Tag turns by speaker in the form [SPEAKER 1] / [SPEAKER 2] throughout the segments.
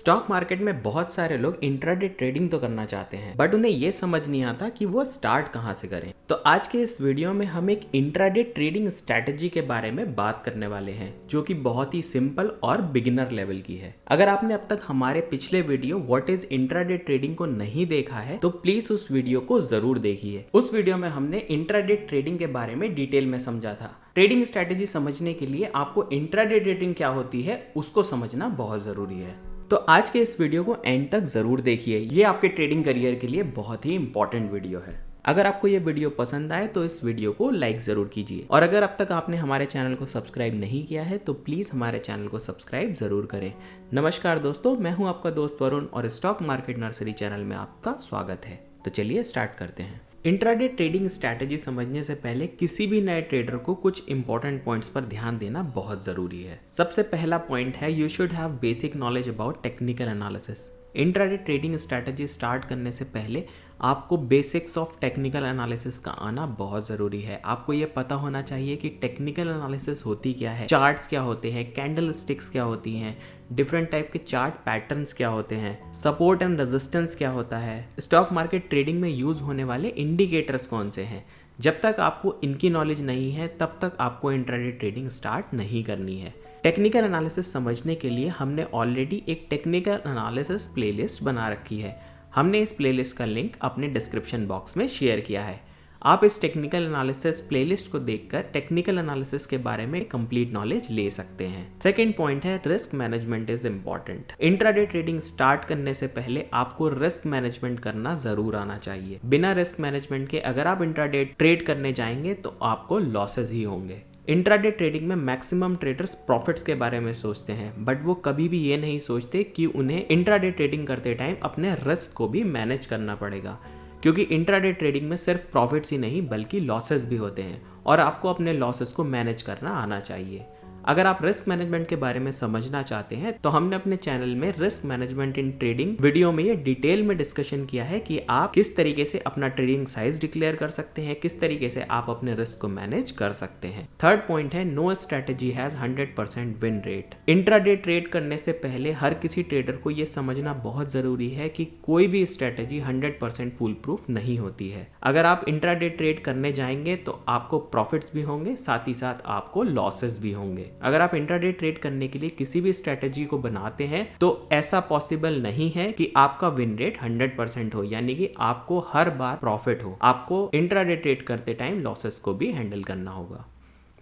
[SPEAKER 1] Stock market में बहुत सारे लोग इंट्राडे ट्रेडिंग तो करना चाहते हैं बट उन्हें ये समझ नहीं आता कि वो स्टार्ट कहाँ से करें। तो आज के इस वीडियो में हम एक इंट्राडे ट्रेडिंग स्ट्रैटेजी के बारे में बात करने वाले हैं जो कि बहुत ही सिंपल और बिगिनर लेवल की है। अगर आपने अब तक हमारे पिछले video what is intraday trading को नहीं देखा है तो प्लीज उस वीडियो को जरूर देखिए। उस वीडियो में हमने इंट्राडे ट्रेडिंग के बारे में डिटेल में समझा था। ट्रेडिंग स्ट्रैटेजी समझने के लिए आपको इंट्राडे ट्रेडिंग क्या होती है उसको समझना बहुत जरूरी है। तो आज के इस वीडियो को एंड तक जरूर देखिए, ये आपके ट्रेडिंग करियर के लिए बहुत ही इंपॉर्टेंट वीडियो है। अगर आपको ये वीडियो पसंद आए तो इस वीडियो को लाइक जरूर कीजिए और अगर अब तक आपने हमारे चैनल को सब्सक्राइब नहीं किया है तो प्लीज हमारे चैनल को सब्सक्राइब जरूर करें। नमस्कार दोस्तों, मैं हूं आपका दोस्त वरुण और स्टॉक मार्केट नर्सरी चैनल में आपका स्वागत है। तो चलिए स्टार्ट करते हैं। इंट्राडे ट्रेडिंग स्ट्रैटेजी समझने से पहले किसी भी नए ट्रेडर को कुछ इंपॉर्टेंट पॉइंट्स पर ध्यान देना बहुत जरूरी है। सबसे पहला पॉइंट है you should have basic knowledge about technical analysis. Intraday trading strategy start करने से पहले आपको बेसिक्स ऑफ टेक्निकल एनालिसिस का आना बहुत ज़रूरी है। आपको ये पता होना चाहिए कि टेक्निकल एनालिसिस होती क्या है, चार्ट्स क्या होते हैं, कैंडल स्टिक्स क्या होती हैं, डिफरेंट टाइप के चार्ट पैटर्न्स क्या होते हैं, सपोर्ट एंड रेजिस्टेंस क्या होता है, स्टॉक मार्केट ट्रेडिंग में यूज़ होने वाले इंडिकेटर्स कौन से हैं। जब तक आपको इनकी नॉलेज नहीं है तब तक आपको इंट्राडे ट्रेडिंग स्टार्ट नहीं करनी है। टेक्निकल एनालिसिस समझने के लिए हमने ऑलरेडी एक टेक्निकल एनालिसिस प्लेलिस्ट बना रखी है। हमने इस प्लेलिस्ट का लिंक अपने डिस्क्रिप्शन बॉक्स में शेयर किया है। आप इस टेक्निकल एनालिसिस प्लेलिस्ट को देखकर टेक्निकल एनालिसिस के बारे में कंप्लीट नॉलेज ले सकते हैं। सेकंड पॉइंट है risk management is important. Intraday trading start करने से पहले आपको रिस्क मैनेजमेंट करना जरूर आना चाहिए। बिना रिस्क मैनेजमेंट के अगर आप इंट्राडे ट्रेड करने जाएंगे तो आपको लॉसेज ही होंगे। इंट्राडे ट्रेडिंग में मैक्सिमम ट्रेडर्स प्रॉफिट्स के बारे में सोचते हैं बट वो कभी भी ये नहीं सोचते कि उन्हें इंट्राडे ट्रेडिंग करते टाइम अपने रिस्क को भी मैनेज करना पड़ेगा, क्योंकि इंट्राडे ट्रेडिंग में सिर्फ प्रॉफिट्स ही नहीं बल्कि लॉसेस भी होते हैं और आपको अपने लॉसेस को मैनेज करना आना चाहिए। अगर आप रिस्क मैनेजमेंट के बारे में समझना चाहते हैं तो हमने अपने चैनल में risk management in trading video में ये डिटेल में डिस्कशन किया है कि आप किस तरीके से अपना ट्रेडिंग साइज डिक्लेयर कर सकते हैं, किस तरीके से आप अपने रिस्क को मैनेज कर सकते हैं। थर्ड पॉइंट है no strategy has 100% win rate. Intraday trade करने से पहले हर किसी ट्रेडर को ये समझना बहुत जरूरी है कि कोई भी स्ट्रैटेजी 100% फुल प्रूफ नहीं होती है। अगर आप इंट्राडे ट्रेड करने जाएंगे तो आपको प्रॉफिट्स भी होंगे, साथ ही साथ आपको लॉसेस भी होंगे। अगर आप इंट्राडे ट्रेड करने के लिए किसी भी स्ट्रैटेजी को बनाते हैं तो ऐसा पॉसिबल नहीं है कि आपका विन रेट 100% हो, यानी कि आपको हर बार प्रॉफिट हो। आपको इंट्राडे ट्रेड करते टाइम लॉसेस को भी हैंडल करना होगा।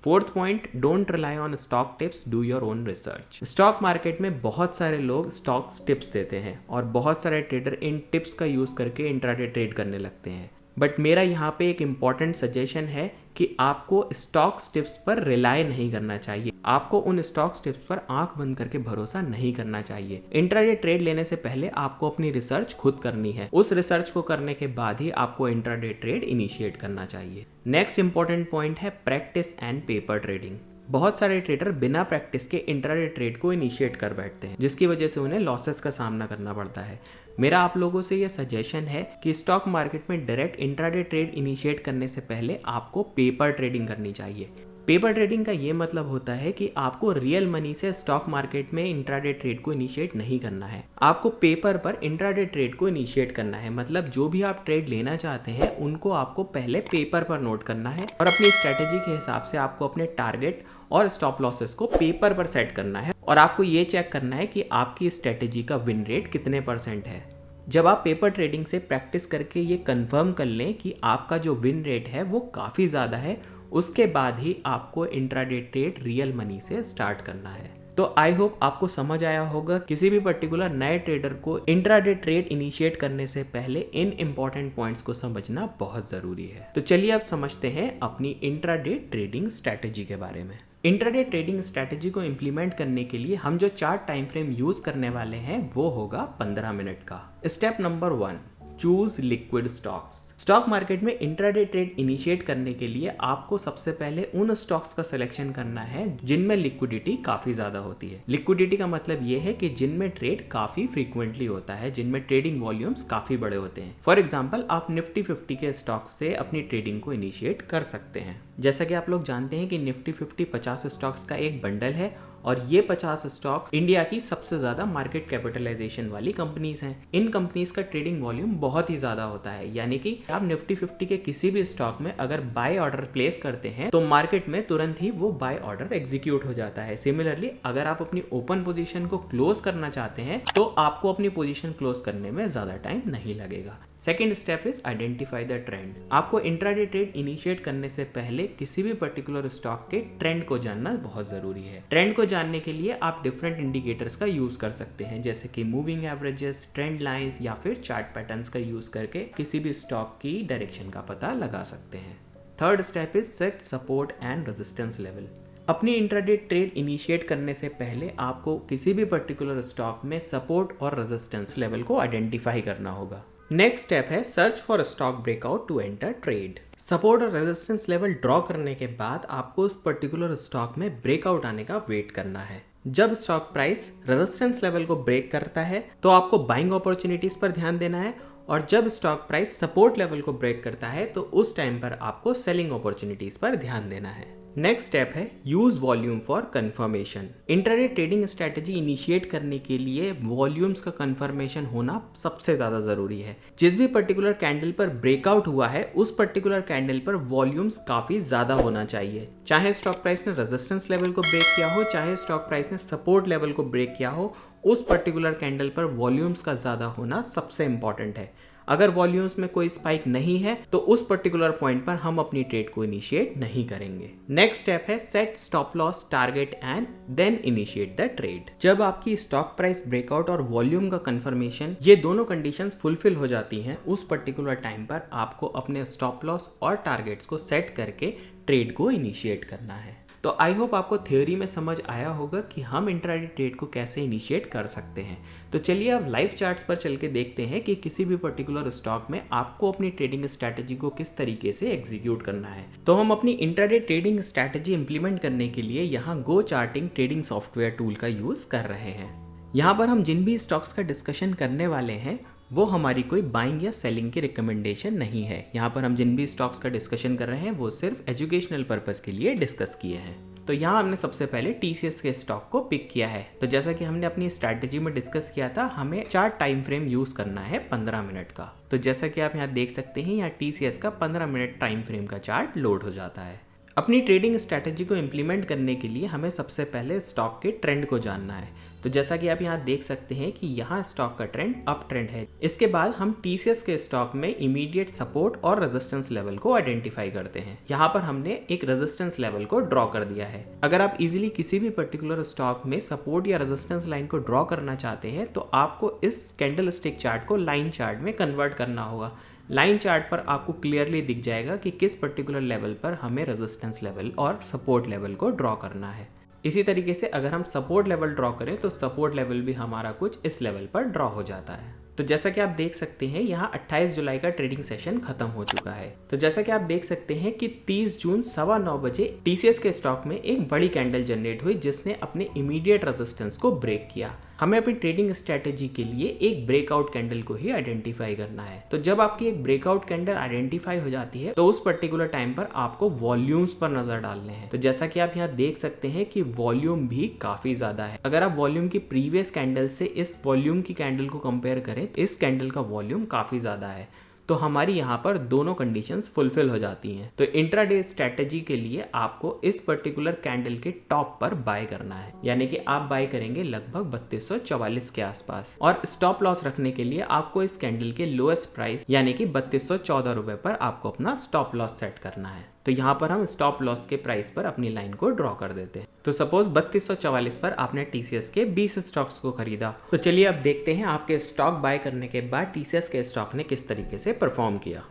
[SPEAKER 1] Fourth point, don't rely on stock tips, do your own research. Stock market में बहुत सारे लोग स्टॉक टिप्स देते हैं और बहुत सारे ट्रेडर इन टिप्स का यूज करके इंट्राडे ट्रेड करने लगते हैं, बट मेरा यहाँ पे एक इम्पॉर्टेंट सजेशन है कि आपको स्टॉक टिप्स पर रिलाई नहीं करना चाहिए। आपको उन स्टॉक टिप्स पर आंख बंद करके भरोसा नहीं करना चाहिए। इंट्राडे ट्रेड लेने से पहले आपको अपनी रिसर्च खुद करनी है। उस रिसर्च को करने के बाद ही आपको इंट्राडे ट्रेड इनिशिएट करना चाहिए। नेक्स्ट इंपॉर्टेंट पॉइंट है प्रैक्टिस एंड पेपर ट्रेडिंग। बहुत सारे ट्रेडर बिना प्रैक्टिस के इंट्राडे ट्रेड को इनिशिएट कर बैठते हैं जिसकी वजह से उन्हें लॉसेस का सामना करना पड़ता है। मेरा आप लोगों से यह सजेशन है कि स्टॉक मार्केट में डायरेक्ट इंट्राडे ट्रेड इनिशिएट करने से पहले आपको पेपर ट्रेडिंग करनी चाहिए। पेपर ट्रेडिंग का ये मतलब होता है कि आपको रियल मनी से स्टॉक मार्केट में इंट्राडे ट्रेड को इनिशिएट नहीं करना है। आपको पेपर पर इंट्राडे ट्रेड को इनिशिएट करना है। मतलब जो भी आप ट्रेड लेना चाहते हैं उनको आपको पहले पेपर पर नोट करना है और अपनी स्ट्रेटेजी के हिसाब से आपको अपने टारगेट और स्टॉप लॉसेस को पेपर पर सेट करना है और आपको ये चेक करना है कि आपकी स्ट्रेटेजी का विन रेट कितने % है। जब आप पेपर ट्रेडिंग से प्रैक्टिस करके ये कंफर्म कर लें कि आपका जो विन रेट है वो काफ़ी ज़्यादा है, उसके बाद ही आपको इंट्राडे ट्रेड रियल मनी से स्टार्ट करना है। तो आई होप आपको समझ आया होगा किसी भी पर्टिकुलर नए ट्रेडर को इंट्राडे ट्रेड इनिशिएट करने से पहले इन इंपॉर्टेंट पॉइंट्स को समझना बहुत ज़रूरी है। तो चलिए अब समझते हैं अपनी इंट्राडे ट्रेडिंग स्ट्रैटेजी के बारे में। इंट्राडे ट्रेडिंग स्ट्रैटेजी को इम्प्लीमेंट करने के लिए हम जो चार्ट टाइम फ्रेम यूज करने वाले हैं वो होगा 15 मिनट का। Step number 1, choose liquid stocks. Stock market में इंट्राडे ट्रेड इनिशिएट करने के लिए आपको सबसे पहले उन स्टॉक्स का सिलेक्शन करना है जिनमें लिक्विडिटी काफी ज्यादा होती है। लिक्विडिटी का मतलब ये है कि जिनमें ट्रेड काफी फ्रीक्वेंटली होता है, जिनमें ट्रेडिंग वॉल्यूम्स काफी बड़े होते हैं। फॉर एग्जांपल आप निफ्टी 50 के स्टॉक्स से अपनी ट्रेडिंग को इनिशिएट कर सकते हैं। जैसा कि आप लोग जानते हैं कि निफ्टी 50 50 स्टॉक्स का एक बंडल है और ये 50 स्टॉक्स इंडिया की सबसे ज्यादा मार्केट कैपिटलाइजेशन वाली कंपनीज हैं। इन कंपनीज का ट्रेडिंग वॉल्यूम बहुत ही ज्यादा होता है, यानी कि आप निफ्टी 50 के किसी भी स्टॉक में अगर बाय ऑर्डर प्लेस करते हैं तो मार्केट में तुरंत ही वो बाय ऑर्डर एग्जीक्यूट हो जाता है। सिमिलरली अगर आप अपनी ओपन पोजीशन को क्लोज करना चाहते हैं तो आपको अपनी पोजीशन क्लोज करने में ज्यादा टाइम नहीं लगेगा। Second step is identify the trend. आपको इंट्राडे ट्रेड इनिशिएट करने से पहले किसी भी पर्टिकुलर स्टॉक के ट्रेंड को जानना बहुत जरूरी है। ट्रेंड को जानने के लिए आप डिफरेंट इंडिकेटर्स का यूज कर सकते हैं, जैसे कि मूविंग एवरेजेस, ट्रेंड लाइंस या फिर चार्ट पैटर्न्स का यूज करके किसी भी स्टॉक की डायरेक्शन का पता लगा सकते हैं। Third step is set support and resistance level. अपनी इंट्राडे ट्रेड इनिशिएट करने से पहले आपको किसी भी पर्टिकुलर स्टॉक में सपोर्ट और रेजिस्टेंस लेवल को आइडेंटिफाई करना होगा। नेक्स्ट स्टेप है search for stock breakout to enter trade. Support और रेजिस्टेंस लेवल ड्रॉ करने के बाद आपको उस पर्टिकुलर स्टॉक में ब्रेकआउट आने का वेट करना है। जब स्टॉक प्राइस रेजिस्टेंस लेवल को ब्रेक करता है तो आपको बाइंग अपॉर्चुनिटीज पर ध्यान देना है, और जब स्टॉक प्राइस सपोर्ट लेवल को ब्रेक करता है तो उस टाइम पर आपको सेलिंग अपॉर्चुनिटीज पर ध्यान देना है। नेक्स्ट स्टेप है use volume for confirmation. Intraday trading strategy initiate करने के लिए वॉल्यूम्स का कंफर्मेशन होना सबसे ज्यादा जरूरी है। जिस भी पर्टिकुलर कैंडल पर ब्रेकआउट हुआ है उस पर्टिकुलर कैंडल पर वॉल्यूम्स काफी ज्यादा होना चाहिए। चाहे स्टॉक प्राइस ने रेजिस्टेंस लेवल को ब्रेक किया हो, चाहे स्टॉक प्राइस ने सपोर्ट लेवल को ब्रेक किया हो, उस पर्टिकुलर कैंडल पर वॉल्यूम्स का ज्यादा होना सबसे इंपॉर्टेंट है। अगर वॉल्यूम्स में कोई स्पाइक नहीं है तो उस पर्टिकुलर पॉइंट पर हम अपनी ट्रेड को इनिशिएट नहीं करेंगे। नेक्स्ट स्टेप है set stop loss, target and then initiate the trade. जब आपकी स्टॉक प्राइस ब्रेकआउट और वॉल्यूम का कंफर्मेशन ये दोनों कंडीशंस फुलफिल हो जाती हैं, उस पर्टिकुलर टाइम पर आपको अपने स्टॉप लॉस और टारगेट्स को सेट करके ट्रेड को इनिशिएट करना है। तो आई होप आपको थ्योरी में समझ आया होगा कि हम इंट्राडे ट्रेड को कैसे इनिशिएट कर सकते हैं। तो चलिए अब लाइव चार्ट्स पर चल के देखते हैं कि किसी भी पर्टिकुलर स्टॉक में आपको अपनी ट्रेडिंग स्ट्रैटेजी को किस तरीके से एग्जीक्यूट करना है। तो हम अपनी इंट्राडे ट्रेडिंग स्ट्रैटेजी इंप्लीमेंट करने के लिए यहाँ गो चार्टिंग ट्रेडिंग सॉफ्टवेयर टूल का यूज कर रहे हैं। यहाँ पर हम जिन भी स्टॉक्स का डिस्कशन करने वाले हैं वो हमारी कोई बाइंग या सेलिंग की रिकमेंडेशन नहीं है। यहाँ पर हम जिन भी स्टॉक्स का डिस्कशन कर रहे हैं वो सिर्फ एजुकेशनल पर्पस के लिए डिस्कस किए हैं। तो यहाँ हमने सबसे पहले TCS के स्टॉक को पिक किया है। तो जैसा कि हमने अपनी स्ट्रैटेजी में डिस्कस किया था, हमें चार्ट टाइम फ्रेम यूज करना है 15 मिनट का। तो जैसा कि आप यहाँ देख सकते हैं, यहाँ TCS का 15 मिनट टाइम फ्रेम का चार्ट लोड हो जाता है। अपनी ट्रेडिंग स्ट्रैटेजी को इम्प्लीमेंट करने के लिए हमें सबसे पहले स्टॉक के ट्रेंड को जानना है। तो जैसा कि आप यहाँ देख सकते हैं कि यहाँ स्टॉक का ट्रेंड अप ट्रेंड है। इसके बाद हम TCS के स्टॉक में इमीडिएट सपोर्ट और रेजिस्टेंस लेवल को आइडेंटिफाई करते हैं। यहाँ पर हमने एक रेजिस्टेंस लेवल को ड्रॉ कर दिया है। अगर आप इजीली किसी भी पर्टिकुलर स्टॉक में सपोर्ट या रेजिस्टेंस लाइन को ड्रॉ करना चाहते हैं तो आपको इस कैंडल स्टिक चार्ट को लाइन चार्ट में कन्वर्ट करना होगा। लाइन चार्ट पर आपको क्लियरली दिख जाएगा कि किस पर्टिकुलर लेवल पर हमें रेजिस्टेंस लेवल और सपोर्ट लेवल को ड्रॉ करना है। इसी तरीके से अगर हम सपोर्ट लेवल ड्रॉ करें तो सपोर्ट लेवल भी हमारा कुछ इस लेवल पर ड्रॉ हो जाता है। तो जैसा कि आप देख सकते हैं, यहाँ 28 जुलाई का ट्रेडिंग सेशन खत्म हो चुका है। तो जैसा कि आप देख सकते हैं कि 30 जून 9:15 बजे TCS के स्टॉक में एक बड़ी कैंडल जनरेट हुई जिसने अपने इमीडिएट रेजिस्टेंस को ब्रेक किया। हमें अपनी ट्रेडिंग स्ट्रैटेजी के लिए एक ब्रेकआउट कैंडल को ही आइडेंटिफाई करना है। तो जब आपकी एक ब्रेकआउट कैंडल आइडेंटिफाई हो जाती है तो उस पर्टिकुलर टाइम पर आपको वॉल्यूम्स पर नजर डालने हैं। तो जैसा कि आप यहाँ देख सकते हैं कि वॉल्यूम भी काफी ज्यादा है। अगर आप वॉल्यूम की प्रीवियस कैंडल से इस वॉल्यूम की कैंडल को कंपेयर करें तो इस कैंडल का वॉल्यूम काफी ज्यादा है। तो हमारी यहाँ पर दोनों कंडीशंस फुलफिल हो जाती हैं। तो इंट्राडे स्ट्रैटेजी के लिए आपको इस पर्टिकुलर कैंडल के टॉप पर बाय करना है, यानी कि आप बाय करेंगे लगभग 3244 के आसपास। और स्टॉप लॉस रखने के लिए आपको इस कैंडल के लोएस्ट प्राइस यानी कि 3214 रुपए पर आपको अपना स्टॉप लॉस सेट करना है। तो यहाँ पर हम स्टॉप लॉस के प्राइस पर अपनी लाइन को ड्रॉ कर देते हैं। तो सपोज 3244 पर आपने TCS के 20 स्टॉक्स को खरीदा। तो चलिए अब देखते हैं आपके स्टॉक बाय करने के बाद TCS के स्टॉक ने किस तरीके से परफॉर्म किया।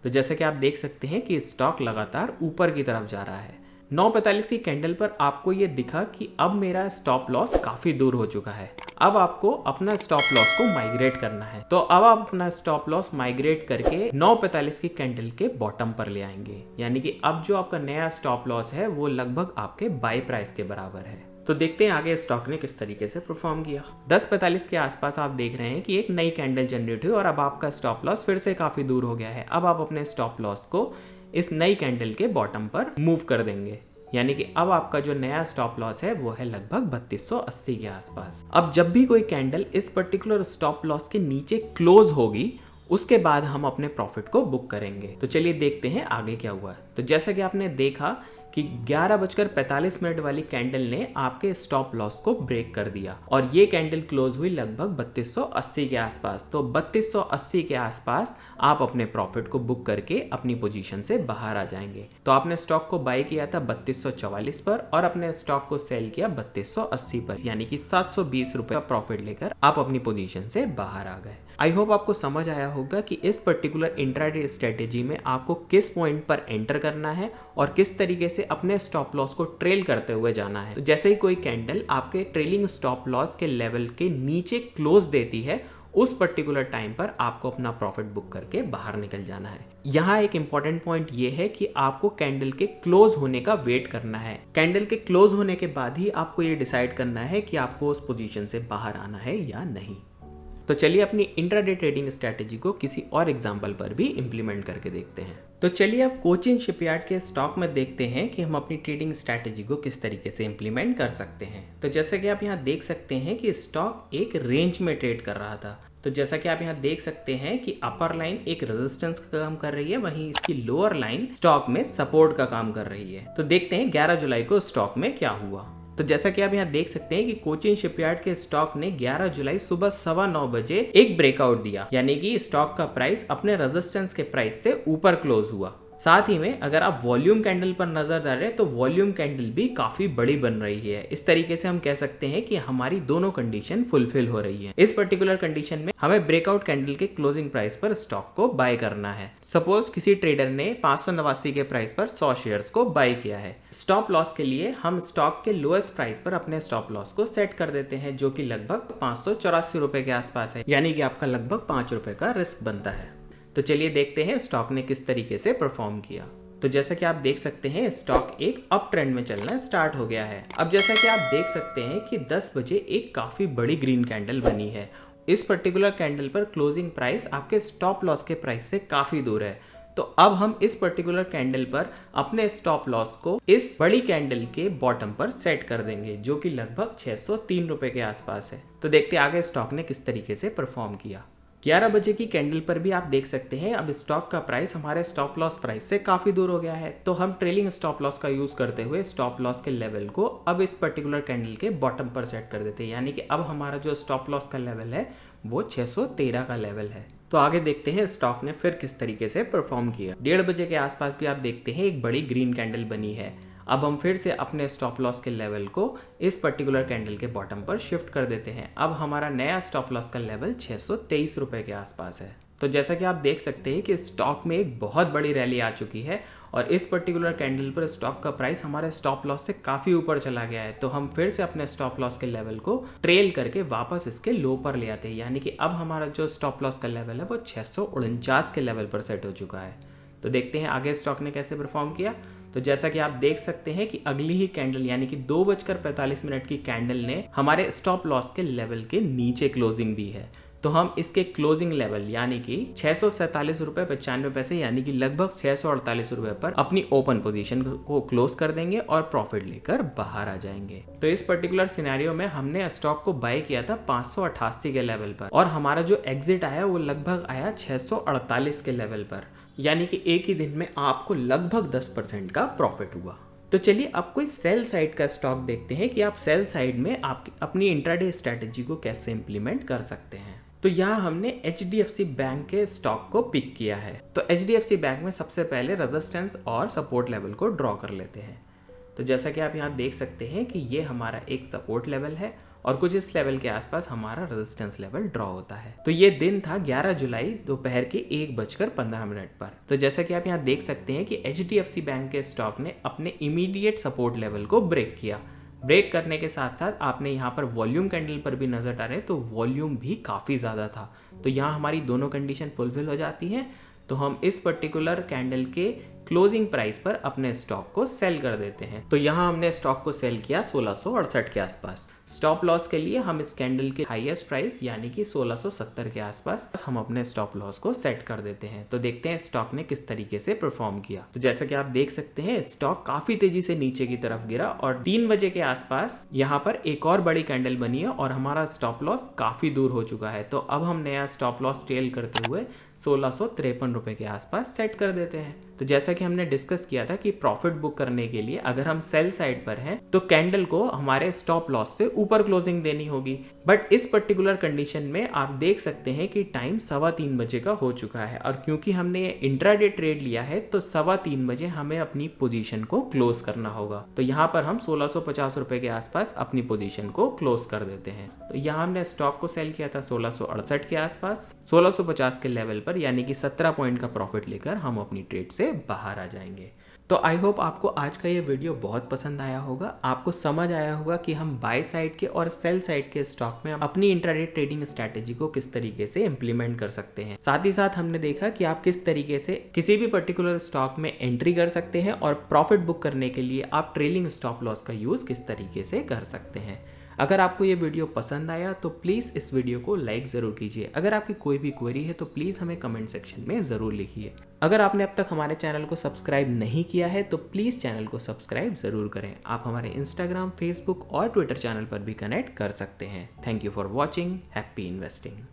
[SPEAKER 1] तो जैसे कि आप देख सकते हैं कि स्टॉक लगातार ऊपर की तरफ जा रहा है। 9:45 की कैंडल पर आपको ये दिखा कि अब मेरा स्टॉप लॉस काफी दूर हो चुका है। अब आपको अपना स्टॉप लॉस को माइग्रेट करना है। तो अब आप अपना स्टॉप लॉस माइग्रेट करके 9:45 की कैंडल के बॉटम पर ले आएंगे, यानी कि अब जो आपका नया स्टॉप लॉस है वो लगभग आपके बाय प्राइस के बराबर है। तो देखते हैं आगे स्टॉक ने किस तरीके से परफॉर्म किया। 10:45 के आसपास आप देख रहे हैं कि एक नई कैंडल जनरेट हुई और अब आपका स्टॉप लॉस फिर से काफी दूर हो गया है। अब आप अपने स्टॉप लॉस को इस नई कैंडल के बॉटम पर मूव कर देंगे, यानी कि अब आपका जो नया स्टॉप लॉस है वो है लगभग 3280 के आसपास। अब जब भी कोई कैंडल इस पर्टिकुलर स्टॉप लॉस के नीचे क्लोज होगी उसके बाद हम अपने प्रॉफिट को बुक करेंगे। तो चलिए देखते हैं आगे क्या हुआ। तो जैसा कि आपने देखा कि 11:45 वाली कैंडल ने आपके स्टॉप लॉस को ब्रेक कर दिया और ये कैंडल क्लोज हुई लगभग 3280 के आसपास। तो 3280 के आसपास आप अपने प्रॉफिट को बुक करके अपनी पोजीशन से बाहर आ जाएंगे। तो आपने स्टॉक को बाय किया था 3244 पर और अपने स्टॉक को सेल किया 3280 पर, यानी कि 720 रुपए का प्रॉफिट लेकर आप अपनी पोजीशन से बाहर आ गए। आई होप आपको समझ आया होगा कि इस पर्टिकुलर इंट्राडे स्ट्रेटेजी में आपको किस पॉइंट पर एंटर करना है और किस तरीके से अपने स्टॉप लॉस को ट्रेल करते हुए जाना है। तो जैसे ही कोई कैंडल आपके ट्रेलिंग स्टॉप लॉस के लेवल के नीचे क्लोज देती है उस पर्टिकुलर टाइम पर आपको अपना प्रॉफिट बुक करके बाहर निकल जाना है। यहाँ एक इंपॉर्टेंट पॉइंट ये है कि आपको कैंडल के क्लोज होने का वेट करना है। कैंडल के क्लोज होने के बाद ही आपको ये डिसाइड करना है कि आपको उस पोजीशन से बाहर आना है या नहीं। तो चलिए अपनी इंट्राडे ट्रेडिंग स्ट्रैटेजी को किसी और एग्जांपल पर भी इंप्लीमेंट करके देखते हैं। तो चलिए अब कोचिन शिपयार्ड के स्टॉक में देखते हैं कि हम अपनी ट्रेडिंग स्ट्रैटेजी को किस तरीके से इंप्लीमेंट कर सकते हैं। तो जैसा कि आप यहाँ देख सकते हैं कि स्टॉक एक रेंज में ट्रेड कर रहा था। तो जैसा कि आप यहाँ देख सकते हैं कि अपर लाइन एक रेजिस्टेंस का काम कर रही है, वहीं इसकी लोअर लाइन स्टॉक में सपोर्ट का काम कर रही है। तो देखते हैं 11 जुलाई को स्टॉक में क्या हुआ। तो जैसा कि आप यहाँ देख सकते हैं कि कोचिन शिपयार्ड के स्टॉक ने 11 जुलाई सुबह 9:15 बजे एक ब्रेकआउट दिया, यानी कि स्टॉक का प्राइस अपने रेजिस्टेंस के प्राइस से ऊपर क्लोज हुआ। साथ ही में अगर आप वॉल्यूम कैंडल पर नजर डालें तो वॉल्यूम कैंडल भी काफी बड़ी बन रही है। इस तरीके से हम कह सकते हैं कि हमारी दोनों कंडीशन फुलफिल हो रही है। इस पर्टिकुलर कंडीशन में हमें ब्रेकआउट कैंडल के क्लोजिंग प्राइस पर स्टॉक को बाय करना है। सपोज किसी ट्रेडर ने 589 के प्राइस पर 100 शेयर्स को बाय किया है। स्टॉप लॉस के लिए हम स्टॉक के लोएस्ट प्राइस पर अपने स्टॉप लॉस को सेट कर देते हैं, जो कि लगभग 584 रुपए के आसपास है, यानी कि आपका लगभग 5 रुपए का रिस्क बनता है। तो चलिए देखते हैं स्टॉक ने किस तरीके से परफॉर्म किया। तो जैसा कि आप देख सकते हैं स्टॉक एक अप ट्रेंड में चलना स्टार्ट हो गया है। अब जैसा कि आप देख सकते हैं कि 10 बजे एक काफी बड़ी ग्रीन कैंडल बनी है। इस पर्टिकुलर कैंडल पर क्लोजिंग प्राइस आपके स्टॉप लॉस के प्राइस से काफी दूर है। तो अब हम इस पर्टिकुलर कैंडल पर अपने स्टॉप लॉस को इस बड़ी कैंडल के बॉटम पर सेट कर देंगे, जो कि लगभग 603 रुपए के आसपास है। तो देखते हैं आगे स्टॉक ने किस तरीके से परफॉर्म किया। 11 बजे की कैंडल पर भी आप देख सकते हैं अब स्टॉक का प्राइस हमारे स्टॉप लॉस प्राइस से काफी दूर हो गया है। तो हम ट्रेलिंग स्टॉप लॉस का यूज करते हुए स्टॉप लॉस के लेवल को अब इस पर्टिकुलर कैंडल के बॉटम पर सेट कर देते हैं, यानी कि अब हमारा जो स्टॉप लॉस का लेवल है वो 613 का लेवल है। तो आगे देखते हैं स्टॉक ने फिर किस तरीके से परफॉर्म किया। 1:30 बजे के आसपास भी आप देखते हैं एक बड़ी ग्रीन कैंडल बनी है। अब हम फिर से अपने स्टॉप लॉस के लेवल को इस पर्टिकुलर कैंडल के बॉटम पर शिफ्ट कर देते हैं। अब हमारा नया स्टॉप लॉस का लेवल 623 रुपए के आसपास है। तो जैसा कि आप देख सकते हैं कि स्टॉक में एक बहुत बड़ी रैली आ चुकी है और इस पर्टिकुलर कैंडल पर स्टॉक का प्राइस हमारे स्टॉप लॉस से काफी ऊपर चला गया है। तो हम फिर से अपने स्टॉप लॉस के लेवल को ट्रेल करके वापस इसके लो पर ले आते हैं, यानी कि अब हमारा जो स्टॉप लॉस का लेवल है वो 649 के लेवल पर सेट हो चुका है। तो देखते हैं आगे स्टॉक ने कैसे परफॉर्म किया। तो जैसा कि आप देख सकते हैं कि अगली ही कैंडल यानी कि 2:45 की कैंडल ने हमारे स्टॉप लॉस के लेवल के नीचे क्लोजिंग दी है। तो हम इसके क्लोजिंग लेवल यानी कि 647 रुपए 95 पैसे यानी कि लगभग 648 रुपए पर अपनी ओपन पोजीशन को क्लोज कर देंगे और प्रॉफिट लेकर बाहर आ जाएंगे। तो इस पर्टिकुलर सिनेरियो में हमने स्टॉक को बाय किया था 588 के लेवल पर और हमारा जो एग्जिट आया वो लगभग आया 648 के लेवल पर, यानी कि एक ही दिन में आपको लगभग 10% का प्रॉफिट हुआ। तो चलिए अब कोई सेल साइड का स्टॉक देखते हैं कि आप सेल साइड में आप अपनी इंट्राडे स्ट्रेटेजी को कैसे इंप्लीमेंट कर सकते हैं। तो यहाँ हमने HDFC बैंक के स्टॉक को पिक किया है। तो HDFC बैंक में सबसे पहले रेजिस्टेंस और सपोर्ट लेवल को ड्रॉ कर लेते हैं। तो जैसा कि आप यहाँ देख सकते हैं कि ये हमारा एक सपोर्ट लेवल है और कुछ इस लेवल के आसपास हमारा रेजिस्टेंस लेवल ड्रॉ होता है। तो ये दिन था 11 जुलाई दोपहर के 1:15 पर। तो जैसा कि आप यहाँ देख सकते हैं कि HDFC बैंक के स्टॉक ने अपने इमीडिएट सपोर्ट लेवल को ब्रेक किया। ब्रेक करने के साथ साथ आपने यहाँ पर वॉल्यूम कैंडल पर भी नजर डालें तो वॉल्यूम भी काफ़ी ज़्यादा था। तो यहाँ हमारी दोनों कंडीशन फुलफिल हो जाती हैं, तो हम इस पर्टिकुलर कैंडल के क्लोजिंग प्राइस पर अपने स्टॉक को सेल कर देते हैं। तो यहाँ हमने स्टॉक को सेल किया 1668 के आसपास। स्टॉप लॉस के लिए हम इस कैंडल के हाईएस्ट प्राइस यानी कि 1670 के आसपास हम अपने स्टॉप लॉस को सेट कर देते हैं। तो देखते हैं स्टॉक ने किस तरीके से परफॉर्म किया। तो जैसा कि आप देख सकते हैं स्टॉक काफी तेजी से नीचे की तरफ गिरा और 3 बजे के आसपास यहाँ पर एक और बड़ी कैंडल बनी है और हमारा स्टॉप लॉस काफी दूर हो चुका है। तो अब हम नया स्टॉप लॉस ट्रेल करते हुए 1653 रुपए के आसपास सेट कर देते हैं। तो जैसा कि हमने डिस्कस किया था कि प्रॉफिट बुक करने के लिए अगर हम सेल साइड पर हैं तो कैंडल को हमारे स्टॉप लॉस से ऊपर क्लोजिंग देनी होगी। बट इस पर्टिकुलर कंडीशन में आप देख सकते हैं कि टाइम 3:15 बजे का हो चुका है और क्योंकि हमने ये इंट्राडे ट्रेड लिया है तो 3:15 बजे हमें अपनी पोजीशन को क्लोज करना होगा। तो यहाँ पर हम 1650 रुपए के आसपास अपनी पोजीशन को क्लोज कर देते हैं। तो यहाँ हमने स्टॉक को सेल किया था 1668 के आसपास। 1650 के लेवल पर यानी कि 17 पॉइंट का प्रॉफिट लेकर हम अपनी ट्रेड से बाहर आ जाएंगे। तो आई होप आपको आज का ये वीडियो बहुत पसंद आया होगा। आपको समझ आया होगा कि हम बाय साइड के और सेल साइड के स्टॉक में अपनी इंट्राडे ट्रेडिंग स्ट्रैटेजी को किस तरीके से इंप्लीमेंट कर सकते हैं। साथ ही साथ हमने देखा कि आप किस तरीके से किसी भी पर्टिकुलर स्टॉक में एंट्री कर सकते हैं और प्रॉफिट बुक करने के लिए आप ट्रेलिंग स्टॉप लॉस का यूज किस तरीके से कर सकते हैं। अगर आपको ये वीडियो पसंद आया तो प्लीज़ इस वीडियो को लाइक ज़रूर कीजिए। अगर आपकी कोई भी क्वेरी है तो प्लीज़ हमें कमेंट सेक्शन में ज़रूर लिखिए। अगर आपने अब तक हमारे चैनल को सब्सक्राइब नहीं किया है तो प्लीज़ चैनल को सब्सक्राइब ज़रूर करें। आप हमारे इंस्टाग्राम, फेसबुक और ट्विटर चैनल पर भी कनेक्ट कर सकते हैं। Thank you for watching. Happy investing.